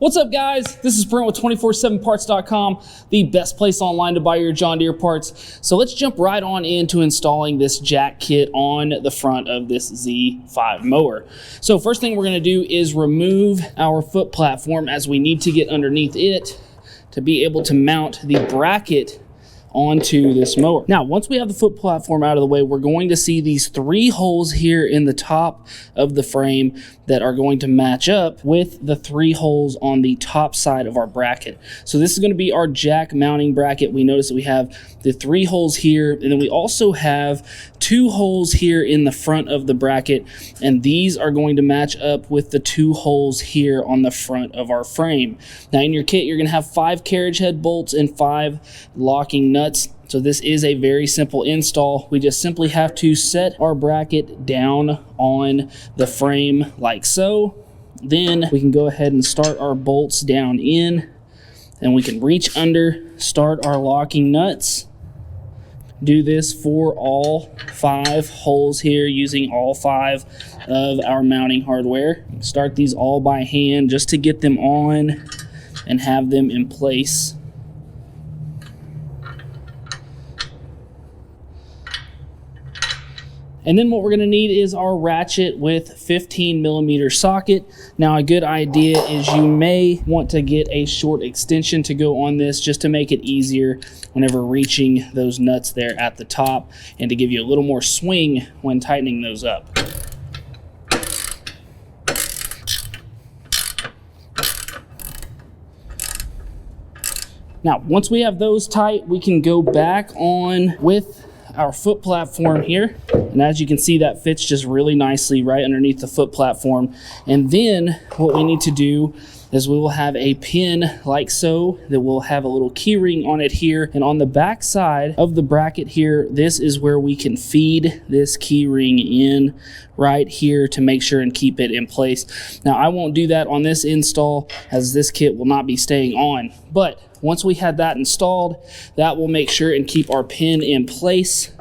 What's up, guys? This is Brent with 247parts.com, the best place online to buy your John Deere parts. So let's jump right on into installing this jack kit on the front of this Z5 mower. So first thing we're going to do is remove our foot platform, as we need to get underneath it to be able to mount the bracket onto this mower. Now, once we have the foot platform out of the way, we're going to see these three holes here in the top of the frame that are going to match up with the three holes on the top side of our bracket. So this is going to be our jack mounting bracket. We notice that we have the three holes here, and then we also have two holes here in the front of the bracket, and these are going to match up with the two holes here on the front of our frame. Now, in your kit, you're going to have 5 carriage head bolts and 5 locking nuts. So this is a very simple install. We just simply have to set our bracket down on the frame like so. Then we can go ahead and start our bolts down in, and we can reach under, start our locking nuts. Do this for all 5 holes here using all 5 of our mounting hardware. Start these all by hand just to get them on and have them in place. And then what we're going to need is our ratchet with 15mm socket. Now, a good idea is you may want to get a short extension to go on this, just to make it easier whenever reaching those nuts there at the top, and to give you a little more swing when tightening those up. Now, once we have those tight, we can go back on with our foot platform here, and as you can see, that fits just really nicely right underneath the foot platform. And then what we need to do is we will have a pin like so that will have a little key ring on it here, and on the back side of the bracket here, this is where we can feed this key ring in right here to make sure and keep it in place. Now, I won't do that on this install, as this kit will not be staying on, but once we have that installed, that will make sure and keep our pin in place.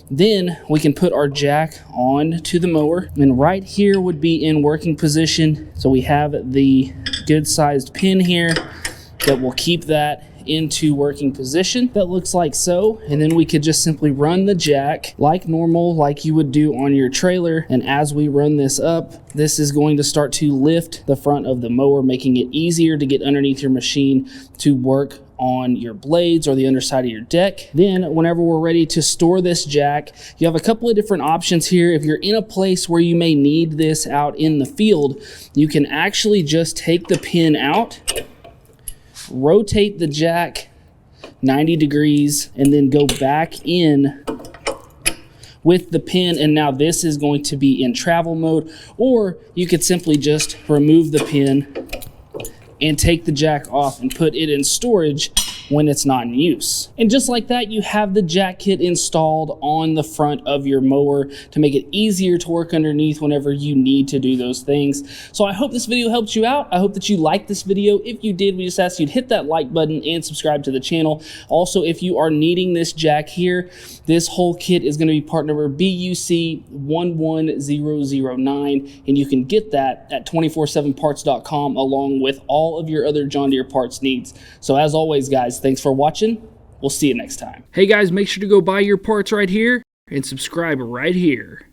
Then we can put our jack on to the mower, and right here would be in working position. So we have the good sized pin here that will keep that into working position. That looks like so, and then we could just simply run the jack like normal, like you would do on your trailer. And as we run this up, this is going to start to lift the front of the mower, making it easier to get underneath your machine to work on your blades or the underside of your deck. Then whenever we're ready to store this jack, you have a couple of different options here. If you're in a place where you may need this out in the field, you can actually just take the pin out, rotate the jack 90 degrees, and then go back in with the pin, and now this is going to be in travel mode. Or you could simply just remove the pin and take the jack off and put it in storage when it's not in use. And just like that, you have the jack kit installed on the front of your mower to make it easier to work underneath whenever you need to do those things. So I hope this video helps you out. I hope that you liked this video. If you did, we just ask you to hit that like button and subscribe to the channel. Also, if you are needing this jack here, this whole kit is going to be part number BUC11009, and you can get that at 247parts.com along with all of your other John Deere parts needs. So as always, guys, thanks for watching. We'll see you next time. Hey guys, make sure to go buy your parts right here and subscribe right here.